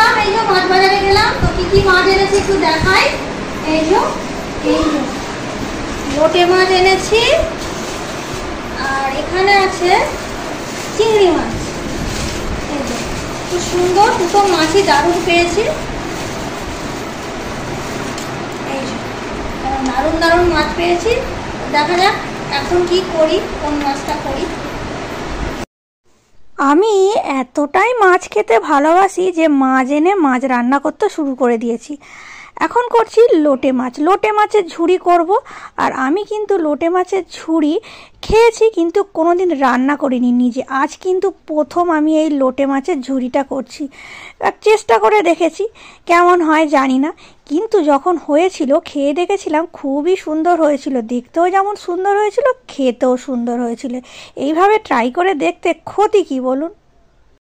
গেলাম, এই যে মাছ বাজারে গেলাম, তো কি কি মাছ এনেছি একটু দেখাই। এই যে লোটে মাছ এনেছি, আর এখানে আছে চিংড়ি মাছ। এই যে খুব সুন্দর, দুটো মাছই দারুণ পেয়েছি। এই যে দারুণ দারুণ মাছ পেয়েছি। দেখা যাক এখন কি করি, কোন মাছটা করি। আমি এতটাই মাছ খেতে ভালোবাসি যে মাছ এনে মাছ রান্না করতে শুরু করে দিয়েছি। এখন করছি লোটে মাছ, লোটে মাছের ঝুড়ি করব। আর আমি কিন্তু লোটে মাছের ঝুড়ি খেয়েছি, কিন্তু কোনোদিন রান্না করিনি নিজে। আজ কিন্তু প্রথম আমি এই লোটে মাছের ঝুড়িটা করছি। চেষ্টা করে দেখেছি, কেমন হয় জানি না, কিন্তু যখন হয়েছিল খেয়ে দেখেছিলাম খুবই সুন্দর হয়েছিল। দেখতেও যেমন সুন্দর হয়েছিল, খেতেও সুন্দর হয়েছিল। এইভাবে ট্রাই করে দেখতে ক্ষতি কি বলুন।